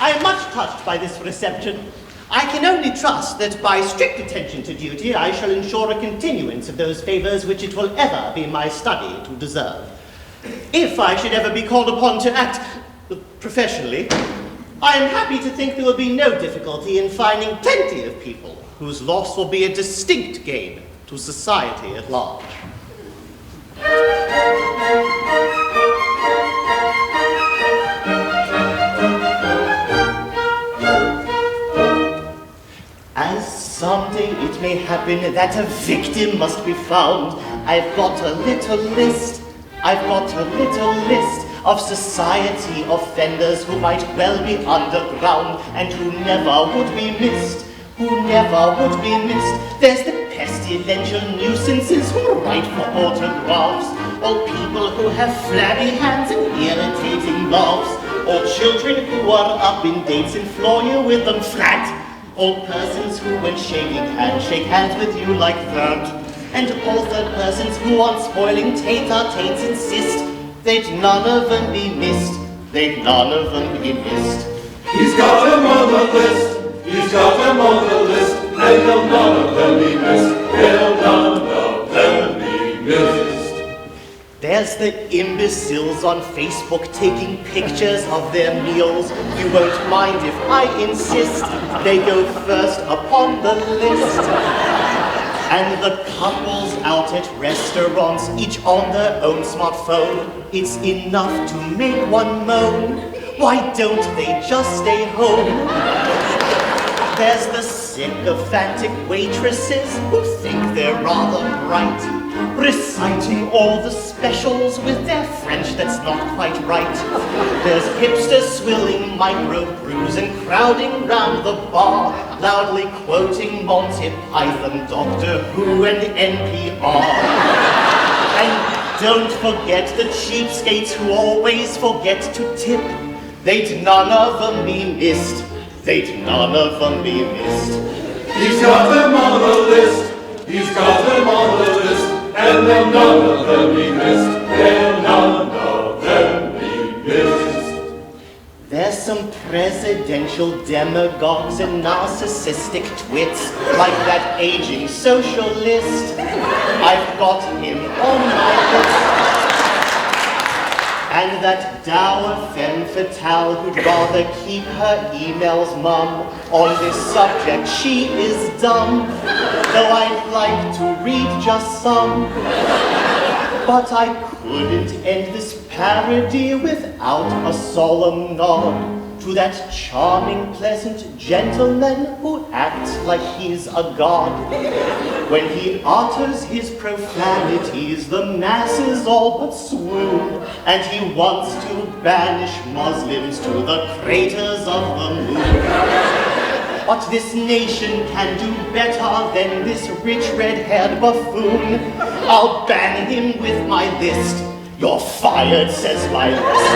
I am much touched by this reception. I can only trust that by strict attention to duty, I shall ensure a continuance of those favors which it will ever be my study to deserve. If I should ever be called upon to act professionally, I am happy to think there will be no difficulty in finding plenty of people whose loss will be a distinct gain to society at large. As someday it may happen that a victim must be found, I've got a little list of society offenders who might well be underground and who never would be missed. There's the pestilential nuisances who write for autographs, all people who have flabby hands and irritating laughs, all children who are up in dates and floor you with them flat, all persons who when shaking hands shake hands with you like that, and all third persons who on spoiling tete-a-tetes insist. They'd none of them be missed. He's got them on the list. He's got them on the list. And they'll none of them be missed. There's the imbeciles on Facebook taking pictures of their meals. You won't mind if I insist they go first upon the list. And the couples out at restaurants, each on their own smartphone. It's enough to make one moan. Why don't they just stay home? There's the sycophantic waitresses who think they're rather bright, reciting all the specials with their French that's not quite right. There's hipsters swilling microbrews and crowding round the bar, loudly quoting Monty Python, Doctor Who, and NPR. And don't forget the cheapskates who always forget to tip. They'd none of them be missed. He's got them on the list. And they'll none of them be missed. There's some presidential demagogues and narcissistic twits, like that aging socialist. I've got him on my list. And that dour femme fatale who'd rather keep her emails mum. On this subject she is dumb, though I'd like to read just some. But I couldn't end this parody without a solemn nod to that charming, pleasant gentleman who acts like he's a god. When he utters his profanities, the masses all but swoon, and he wants to banish Muslims to the craters of the moon. But this nation can do better than this rich red-haired buffoon. I'll ban him with my list. You're fired, says my list.